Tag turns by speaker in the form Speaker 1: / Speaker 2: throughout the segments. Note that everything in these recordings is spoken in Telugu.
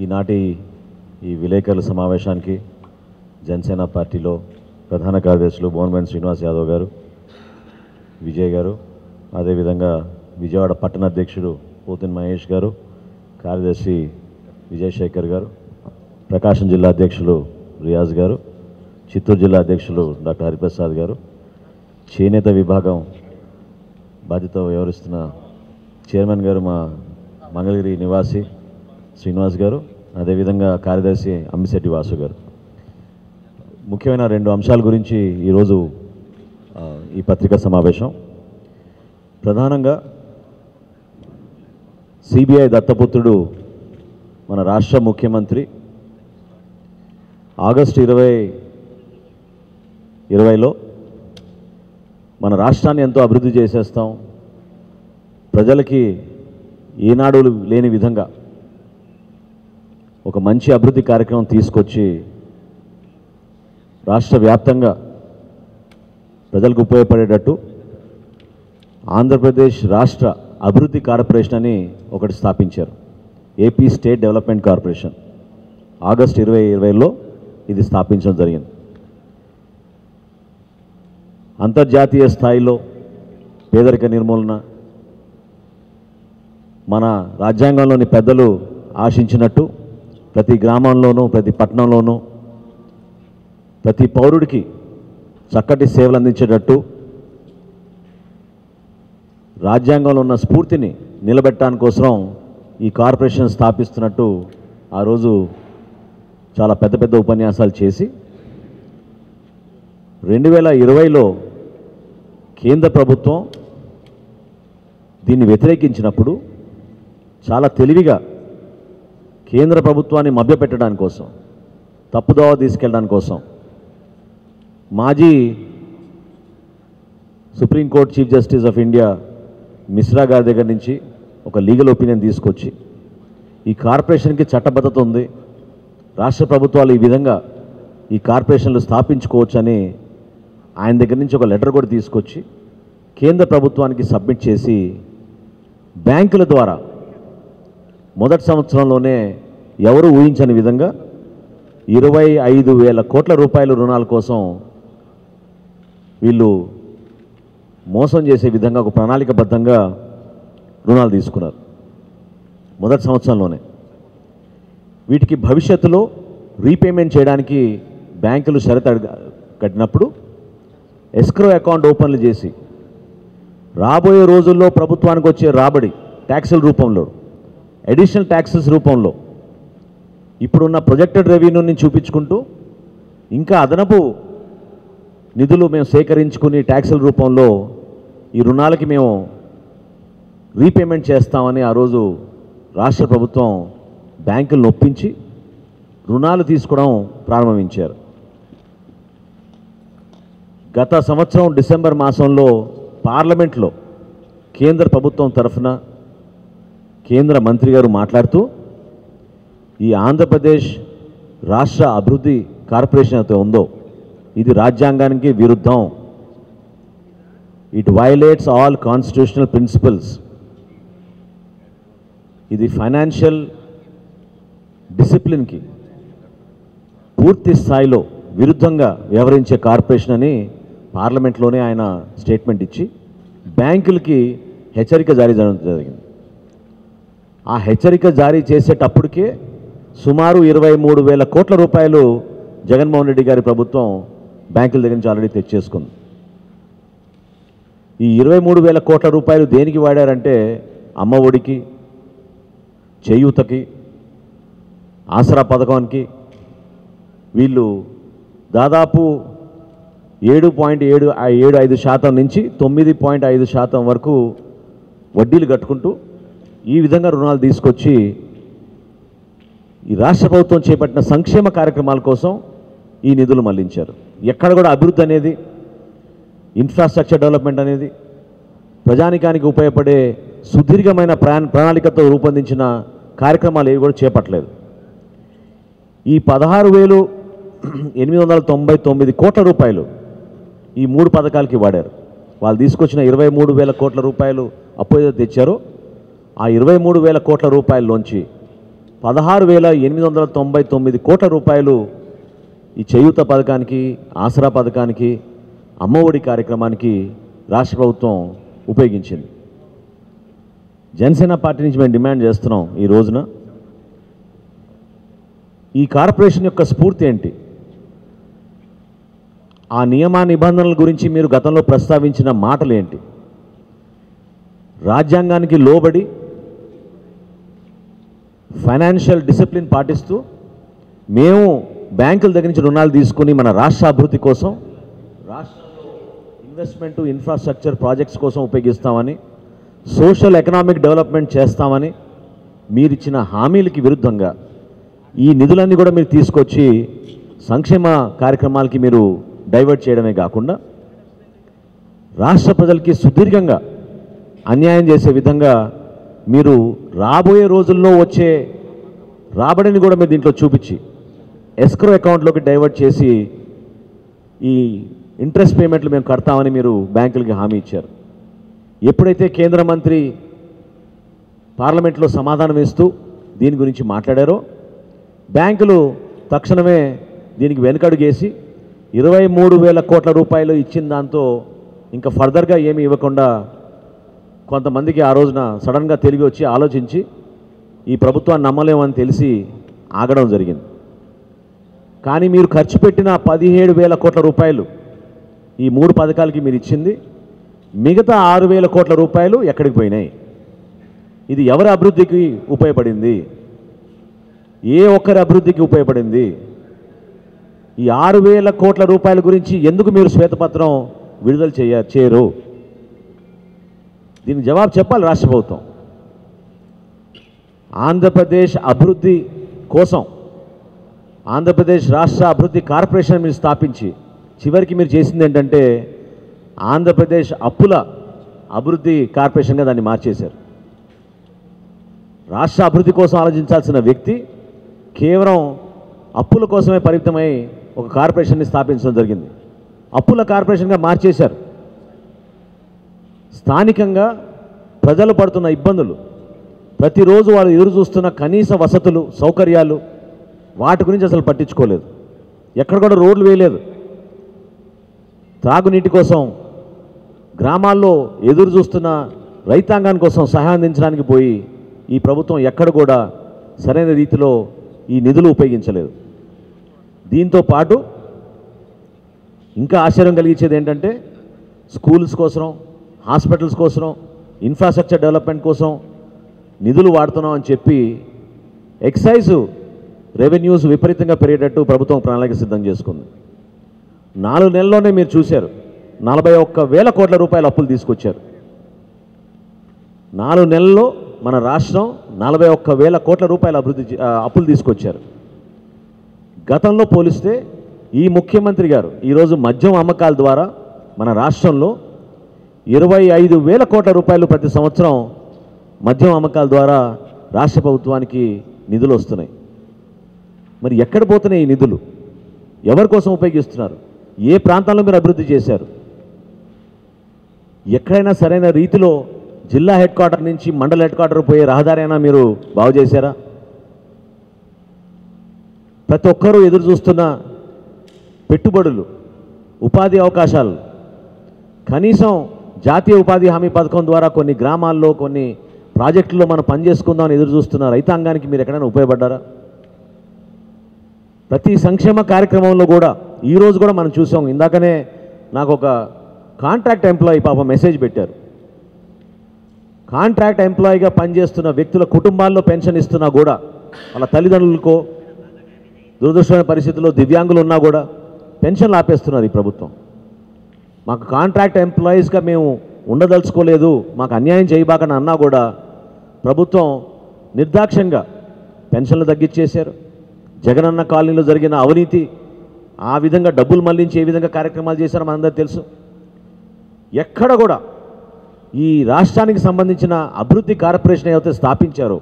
Speaker 1: ఈనాటి ఈ విలేకరుల సమావేశానికి జనసేన పార్టీలో ప్రధాన కార్యదర్శులు బోన్మేన్ శ్రీనివాస్ యాదవ్ గారు, విజయ్ గారు, అదేవిధంగా విజయవాడ పట్టణ అధ్యక్షుడు పోతిన్ మహేష్ గారు, కార్యదర్శి విజయశేఖర్ గారు, ప్రకాశం జిల్లా అధ్యక్షులు రియాజ్ గారు, చిత్తూరు జిల్లా అధ్యక్షులు డాక్టర్ హరిప్రసాద్ గారు, చేనేత విభాగం బాధ్యత వ్యవహరిస్తున్న చైర్మన్ గారు మా మంగళగిరి నివాసి శ్రీనివాస్ గారు, అదేవిధంగా కార్యదర్శి అమ్మిశెట్టి వాసు గారు. ముఖ్యమైన 2 అంశాల గురించి ఈరోజు ఈ పత్రికా సమావేశం. ప్రధానంగా సిబిఐ దత్తపుత్రుడు మన రాష్ట్ర ముఖ్యమంత్రి ఆగస్టు 2020లో మన రాష్ట్రాన్ని ఎంతో అభివృద్ధి చేసేస్తాం, ప్రజలకి ఏనాడు లేని విధంగా ఒక మంచి అభివృద్ధి కార్యక్రమం తీసుకొచ్చి రాష్ట్ర వ్యాప్తంగా ప్రజలకు ఉపయోగపడేటట్టు ఆంధ్రప్రదేశ్ రాష్ట్ర అభివృద్ధి కార్పొరేషన్ అని ఒకటి స్థాపించారు. AP state development corporation August 2020లో ఇది స్థాపించడం జరిగింది. అంతర్జాతీయ స్థాయిలో పేదరిక నిర్మూలన, మన రాజ్యాంగంలోని పెద్దలు ఆశించినట్టు ప్రతి గ్రామంలోనూ ప్రతి పట్టణంలోనూ ప్రతి పౌరుడికి చక్కటి సేవలు అందించేటట్టు రాజ్యాంగంలో ఉన్న స్ఫూర్తిని నిలబెట్టడానికి కోసం ఈ కార్పొరేషన్ స్థాపిస్తున్నట్టు ఆ రోజు చాలా పెద్ద పెద్ద ఉపన్యాసాలు చేసి 2020లో కేంద్ర ప్రభుత్వం దీన్ని వ్యతిరేకించినప్పుడు చాలా తెలివిగా కేంద్ర ప్రభుత్వాన్ని మభ్యపెట్టడానికి కోసం, తప్పుదోవ తీసుకెళ్ళడానికి కోసం మాజీ supreme court chief justice of India Mishra గారి దగ్గర నుంచి ఒక లీగల్ ఒపీనియన్ తీసుకొచ్చి ఈ కార్పొరేషన్కి చట్టబద్ధత ఉంది, రాష్ట్ర ప్రభుత్వాలు ఈ విధంగా ఈ కార్పొరేషన్లు స్థాపించుకోవచ్చని ఆయన దగ్గర నుంచి ఒక లెటర్ కూడా తీసుకొచ్చి కేంద్ర ప్రభుత్వానికి సబ్మిట్ చేసి బ్యాంకుల ద్వారా మొదటి సంవత్సరంలోనే ఎవరు ఊహించని విధంగా 25,000 కోట్ల రూపాయల రుణాల కోసం వీళ్ళు మోసం చేసే విధంగా ఒక ప్రణాళికబద్ధంగా రుణాలు తీసుకున్నారు మొదటి సంవత్సరంలోనే. వీటికి భవిష్యత్తులో రీపేమెంట్ చేయడానికి బ్యాంకులు షరతు కట్టినప్పుడు ఎస్క్రో అకౌంట్ ఓపెన్లు చేసి రాబోయే రోజుల్లో ప్రభుత్వానికి వచ్చే రాబడి ట్యాక్సుల రూపంలో, అడిషనల్ ట్యాక్సెస్ రూపంలో ఇప్పుడున్న ప్రొజెక్టెడ్ రెవెన్యూని చూపించుకుంటూ ఇంకా అదనపు నిధులు మేము సేకరించుకుని ట్యాక్సుల రూపంలో ఈ రుణాలకి మేము రీపేమెంట్ చేస్తామని ఆ రోజు రాష్ట్ర ప్రభుత్వం బ్యాంకులను ఒప్పించి రుణాలు తీసుకోవడం ప్రారంభించారు. గత సంవత్సరం డిసెంబర్ మాసంలో పార్లమెంట్లో కేంద్ర ప్రభుత్వం తరఫున కేంద్ర మంత్రి గారు మాట్లాడుతూ ఈ ఆంధ్రప్రదేశ్ రాష్ట్ర అభివృద్ధి కార్పొరేషన్ అయితే ఉందో ఇది రాజ్యాంగానికి విరుద్ధం, it violates all constitutional principles, ఇది ఫైనాన్షియల్ డిసిప్లిన్కి పూర్తి స్థాయిలో విరుద్ధంగా వ్యవహరించే కార్పొరేషన్ అని పార్లమెంట్లోనే ఆయన స్టేట్మెంట్ ఇచ్చి బ్యాంకులకి హెచ్చరిక జారీ చేయడం జరిగింది. ఆ హెచ్చరిక జారీ చేసేటప్పటికే సుమారు 23,000 కోట్ల రూపాయలు జగన్మోహన్ రెడ్డి గారి ప్రభుత్వం బ్యాంకుల దగ్గర నుంచి ఆల్రెడీ తెచ్చేసుకుంది. ఈ 23,000 కోట్ల రూపాయలు దేనికి వాడారంటే అమ్మ ఒడికి, చేయూతకి, ఆసరా పథకానికి వీళ్ళు దాదాపు 7.75% నుంచి 9.5% వరకు వడ్డీలు కట్టుకుంటూ ఈ విధంగా రుణాలు తీసుకొచ్చి ఈ రాష్ట్ర ప్రభుత్వం చేపట్టిన సంక్షేమ కార్యక్రమాల కోసం ఈ నిధులు మళ్లించారు. ఎక్కడ కూడా అభివృద్ధి అనేది, ఇన్ఫ్రాస్ట్రక్చర్ డెవలప్మెంట్ అనేది, ప్రజానికానికి ఉపయోగపడే సుదీర్ఘమైన ప్రణాళికతో రూపొందించిన కార్యక్రమాలు ఏవి కూడా చేపట్టలేదు. ఈ 16,899 కోట్ల రూపాయలు ఈ 3 పథకాలకి వాడారు. వాళ్ళు తీసుకొచ్చిన 23,000 కోట్ల రూపాయలు అప్పు ఏదైతే తెచ్చారో ఆ 23,000 కోట్ల రూపాయల్లోంచి 16,899 కోట్ల రూపాయలు ఈ చేయూత పథకానికి, ఆసరా పథకానికి, అమ్మఒడి కార్యక్రమానికి రాష్ట్ర ప్రభుత్వం ఉపయోగించింది. జనసేన పార్టీ నుంచి మేము డిమాండ్ చేస్తున్నాం ఈ రోజున, ఈ కార్పొరేషన్ యొక్క స్ఫూర్తి ఏంటి? ఆ నియమ నిబంధనల గురించి మీరు గతంలో ప్రస్తావించిన మాటలు ఏంటి? రాజ్యాంగానికి లోబడి ఫైనాన్షియల్ డిసిప్లిన్ పాటిస్తూ మేము బ్యాంకుల దగ్గర నుంచి రుణాలు తీసుకుని మన రాష్ట్ర అభివృద్ధి కోసం, రాష్ట్రంలో ఇన్వెస్ట్మెంట్ ఇన్ఫ్రాస్ట్రక్చర్ ప్రాజెక్ట్స్ కోసం ఉపయోగిస్తామని, సోషల్ ఎకనామిక్ డెవలప్మెంట్ చేస్తామని మీరిచ్చిన హామీలకి విరుద్ధంగా ఈ నిధులన్నీ కూడా మీరు తీసుకొచ్చి సంక్షేమ కార్యక్రమాలకి మీరు డైవర్ట్ చేయడమే కాకుండా రాష్ట్ర ప్రజలకి సుదీర్ఘంగా అన్యాయం చేసే విధంగా మీరు రాబోయే రోజుల్లో వచ్చే రాబడిని కూడా మీరు దీంట్లో చూపించి ఎస్క్రో అకౌంట్లోకి డైవర్ట్ చేసి ఈ ఇంట్రెస్ట్ పేమెంట్లు మేము కడతామని మీరు బ్యాంకులకి హామీ ఇచ్చారు. ఎప్పుడైతే కేంద్ర మంత్రి పార్లమెంట్లో సమాధానం ఇస్తూ దీని గురించి మాట్లాడారో బ్యాంకులు తక్షణమే దీనికి వెనుకడుగేసి 23,000 కోట్ల రూపాయలు ఇచ్చిన దాంతో ఇంకా ఫర్దర్గా ఏమీ ఇవ్వకుండా కొంతమందికి ఆ రోజున సడన్గా తిరిగి వచ్చి ఆలోచించి ఈ ప్రభుత్వాన్ని నమ్మలేమని తెలిసి ఆగడం జరిగింది. కానీ మీరు ఖర్చు పెట్టిన 17,000 కోట్ల రూపాయలు ఈ 3 పథకాలకి మీరు ఇచ్చింది, మిగతా 6,000 కోట్ల రూపాయలు ఎక్కడికి పోయినాయి? ఇది ఎవరి అభివృద్ధికి ఉపయోగపడింది? ఏ ఒక్కరి అభివృద్ధికి ఉపయోగపడింది? ఈ 6,000 కోట్ల రూపాయల గురించి ఎందుకు మీరు శ్వేతపత్రం విడుదల చేయరు? దీనికి జవాబు చెప్పాలి రాష్ట్ర ప్రభుత్వం. ఆంధ్రప్రదేశ్ అభివృద్ధి కోసం ఆంధ్రప్రదేశ్ రాష్ట్ర అభివృద్ధి కార్పొరేషన్ మీరు స్థాపించి చివరికి మీరు చేసింది ఏంటంటే ఆంధ్రప్రదేశ్ అప్పుల అభివృద్ధి కార్పొరేషన్గా దాన్ని మార్చేశారు. రాష్ట్ర అభివృద్ధి కోసం ఆలోచించాల్సిన వ్యక్తి కేవలం అప్పుల కోసమే పరిమితమై ఒక కార్పొరేషన్ని స్థాపించడం జరిగింది. అప్పుల కార్పొరేషన్గా మార్చేశారు. స్థానికంగా ప్రజలు పడుతున్న ఇబ్బందులు, ప్రతిరోజు వాళ్ళు ఎదురు చూస్తున్న కనీస వసతులు, సౌకర్యాలు, వాటి గురించి అసలు పట్టించుకోలేదు. ఎక్కడ కూడా రోడ్లు వేయలేదు. త్రాగునీటి కోసం గ్రామాల్లో ఎదురు చూస్తున్న రైతాంగాని కోసం సహాయం అందించడానికి పోయి ఈ ప్రభుత్వం ఎక్కడ కూడా సరైన రీతిలో ఈ నిధులు ఉపయోగించలేదు. దీంతో పాటు ఇంకా ఆశ్చర్యం కలిగించేది ఏంటంటే స్కూల్స్ కోసం, హాస్పిటల్స్ కోసం, ఇన్ఫ్రాస్ట్రక్చర్ డెవలప్మెంట్ కోసం నిధులు వాడుతున్నాం అని చెప్పి ఎక్సైజ్ రెవెన్యూస్ విపరీతంగా పెరిగేటట్టు ప్రభుత్వం ప్రణాళిక సిద్ధం చేసుకుంది. 4 నెలల్లోనే మీరు చూశారు 41,000 కోట్ల రూపాయల అప్పులు తీసుకొచ్చారు. 4 నెలల్లో మన రాష్ట్రం 41,000 కోట్ల రూపాయల అప్పులు తీసుకొచ్చారు. గతంలో పోలిస్తే ఈ ముఖ్యమంత్రి గారు ఈరోజు మద్యం అమ్మకాల ద్వారా మన రాష్ట్రంలో 25,000 కోట్ల రూపాయలు ప్రతి సంవత్సరం మద్యం అమ్మకాల ద్వారా రాష్ట్ర ప్రభుత్వానికి నిధులు వస్తున్నాయి. మరి ఎక్కడ పోతున్నాయి ఈ నిధులు? ఎవరి కోసం ఉపయోగిస్తున్నారు? ఏ ప్రాంతాల్లో మీరు అభివృద్ధి చేశారు? ఎక్కడైనా సరైన రీతిలో జిల్లా హెడ్ క్వార్టర్ నుంచి మండల హెడ్ క్వార్టర్ పోయే రహదారి అయినా మీరు బాగు చేశారా? ప్రతి ఒక్కరూ ఎదురు చూస్తున్న పెట్టుబడులు, ఉపాధి అవకాశాలు, కనీసం జాతీయ ఉపాధి హామీ పథకం ద్వారా కొన్ని గ్రామాల్లో కొన్ని ప్రాజెక్టుల్లో మనం పనిచేసుకుందామని ఎదురు చూస్తున్న రైతాంగానికి మీరు ఎక్కడైనా ఉపయోగపడ్డారా? ప్రతి సంక్షేమ కార్యక్రమంలో కూడా ఈరోజు కూడా మనం చూసాం. ఇందాకనే నాకు ఒక కాంట్రాక్ట్ ఎంప్లాయీ పాపం మెసేజ్ పెట్టారు. కాంట్రాక్ట్ ఎంప్లాయీగా పనిచేస్తున్న వ్యక్తుల కుటుంబాల్లో పెన్షన్ ఇస్తున్నా కూడా వాళ్ళ తల్లిదండ్రులకో దురదృష్టమైన పరిస్థితుల్లో దివ్యాంగులు ఉన్నా కూడా పెన్షన్లు ఆపేస్తున్నారు ఈ ప్రభుత్వం. మాకు కాంట్రాక్ట్ ఎంప్లాయీస్గా మేము ఉండదలుచుకోలేదు, మాకు అన్యాయం చేయబాకని అన్నా కూడా ప్రభుత్వం నిర్దాక్ష్యంగా పెన్షన్లు తగ్గించేశారు. జగనన్న కాలనీలో జరిగిన అవినీతి, ఆ విధంగా డబ్బులు మళ్లించి ఏ విధంగా కార్యక్రమాలు చేశారో మనందరికీ తెలుసు. ఎక్కడ కూడా ఈ రాష్ట్రానికి సంబంధించిన అభివృద్ధి కార్పొరేషన్ ఏదైతే స్థాపించారో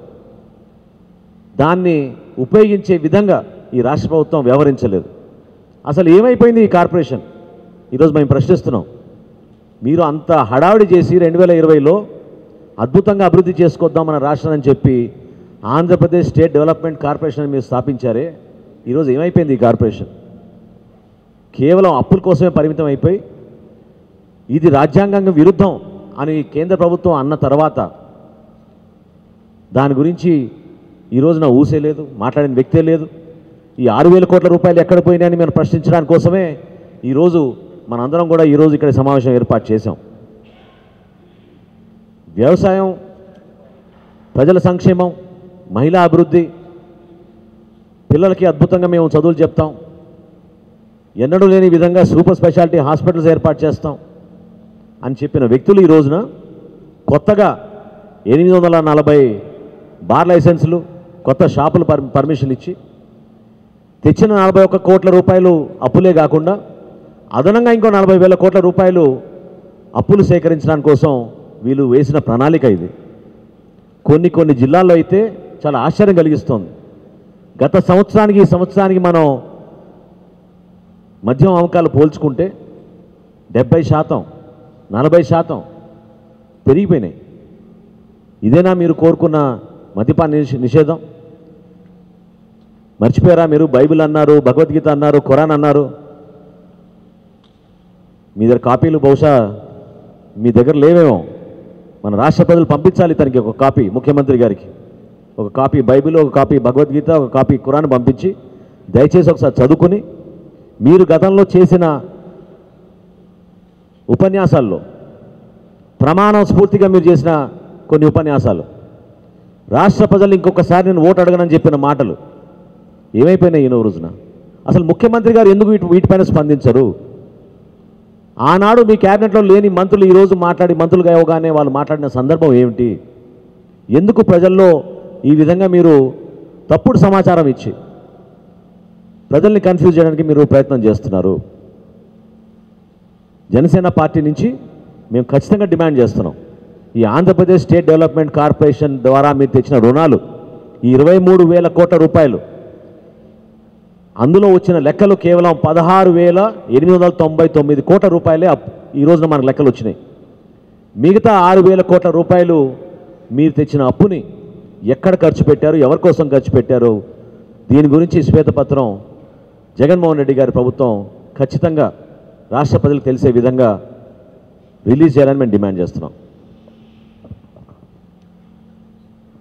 Speaker 1: దాన్ని ఉపయోగించే విధంగా ఈ రాష్ట్ర ప్రభుత్వం వ్యవహరించలేదు. అసలు ఏమైపోయింది ఈ కార్పొరేషన్? ఈరోజు మేము ప్రశ్నిస్తున్నాం. మీరు అంత హడావిడి చేసి 2020లో అద్భుతంగా అభివృద్ధి చేసుకొద్దాం మన రాష్ట్రం అని చెప్పి ఆంధ్రప్రదేశ్ స్టేట్ డెవలప్మెంట్ కార్పొరేషన్ మీరు స్థాపించారే, ఈరోజు ఏమైపోయింది ఈ కార్పొరేషన్? కేవలం అప్పుల కోసమే పరిమితం అయిపోయి ఇది రాజ్యాంగంగా విరుద్ధం అని కేంద్ర ప్రభుత్వం అన్న తర్వాత దాని గురించి ఈ రోజున ఊసే లేదు, మాట్లాడిన వ్యక్తే లేదు. ఈ 6,000 కోట్ల రూపాయలు ఎక్కడ పోయినాయని మేము ప్రశ్నించడానికి కోసమే ఈరోజు మనందరం కూడా ఈరోజు ఇక్కడ సమావేశం ఏర్పాటు చేశాం. వ్యవసాయం, ప్రజల సంక్షేమం, మహిళా అభివృద్ధి, పిల్లలకి అద్భుతంగా మేము చదువులు చెప్తాం, ఎన్నడూ లేని విధంగా సూపర్ స్పెషాలిటీ హాస్పిటల్స్ ఏర్పాటు చేస్తాం అని చెప్పిన వ్యక్తులు ఈ రోజున కొత్తగా 840 బార్ లైసెన్సులు, కొత్త షాపులు పర్మిషన్ ఇచ్చి తెచ్చిన 41 కోట్ల రూపాయలు అప్పులే కాకుండా అదనంగా ఇంకో 40,000 కోట్ల రూపాయలు అప్పులు సేకరించడానికి కోసం వీళ్ళు వేసిన ప్రణాళిక ఇది. కొన్ని జిల్లాల్లో అయితే చాలా ఆశ్చర్యం కలిగిస్తోంది. గత సంవత్సరానికి ఈ సంవత్సరానికి మనం మద్యం అమ్మకాలు పోల్చుకుంటే 70%, 40% పెరిగిపోయినాయి. ఇదేనా మీరు కోరుకున్న మద్యపాన నిషేధం? మర్చిపోయారా మీరు? బైబిల్ అన్నారు, భగవద్గీత అన్నారు, ఖురాన్ అన్నారు. మీ దగ్గర కాపీలు బహుశా మీ దగ్గర లేవేమో. మన రాష్ట్ర ప్రజలు పంపించాలి తనకి ఒక కాపీ, ముఖ్యమంత్రి గారికి ఒక కాపీ బైబిల్, ఒక కాపీ భగవద్గీత, ఒక కాపీ ఖురాన్ పంపించి దయచేసి ఒకసారి చదువుకుని మీరు గతంలో చేసిన ఉపన్యాసాల్లో ప్రమాణం స్ఫూర్తిగా మీరు చేసిన కొన్ని ఉపన్యాసాలు, రాష్ట్ర ప్రజలు ఇంకొకసారి నేను ఓటు అడగనని చెప్పిన మాటలు ఏమైపోయినాయి ఈ రోజున? అసలు ముఖ్యమంత్రి గారు ఎందుకు వీటిపైన స్పందించరు? ఆనాడు మీ క్యాబినెట్లో లేని మంత్రులు ఈరోజు మంత్రులుగా ఇవ్వగానే వాళ్ళు మాట్లాడిన సందర్భం ఏమిటి? ఎందుకు ప్రజల్లో ఈ విధంగా మీరు తప్పుడు సమాచారం ఇచ్చి ప్రజల్ని కన్ఫ్యూజ్ చేయడానికి మీరు ప్రయత్నం చేస్తున్నారు? జనసేన పార్టీ నుంచి మేము ఖచ్చితంగా డిమాండ్ చేస్తున్నాం, ఈ ఆంధ్రప్రదేశ్ స్టేట్ డెవలప్మెంట్ కార్పొరేషన్ ద్వారా మీరు తెచ్చిన రుణాలు ఈ 23,000 కోట్ల రూపాయలు, అందులో వచ్చిన లెక్కలు కేవలం 16,899 కోట్ల రూపాయలే ఈ రోజున మనకు లెక్కలు వచ్చినాయి. మిగతా 6,000 కోట్ల రూపాయలు మీరు తెచ్చిన అప్పుని ఎక్కడ ఖర్చు పెట్టారు, ఎవరి కోసం ఖర్చు పెట్టారు, దీని గురించి శ్వేతపత్రం జగన్మోహన్ రెడ్డి గారి ప్రభుత్వం ఖచ్చితంగా రాష్ట్ర ప్రజలకు తెలిసే విధంగా రిలీజ్ చేయాలని మేము డిమాండ్ చేస్తున్నాం.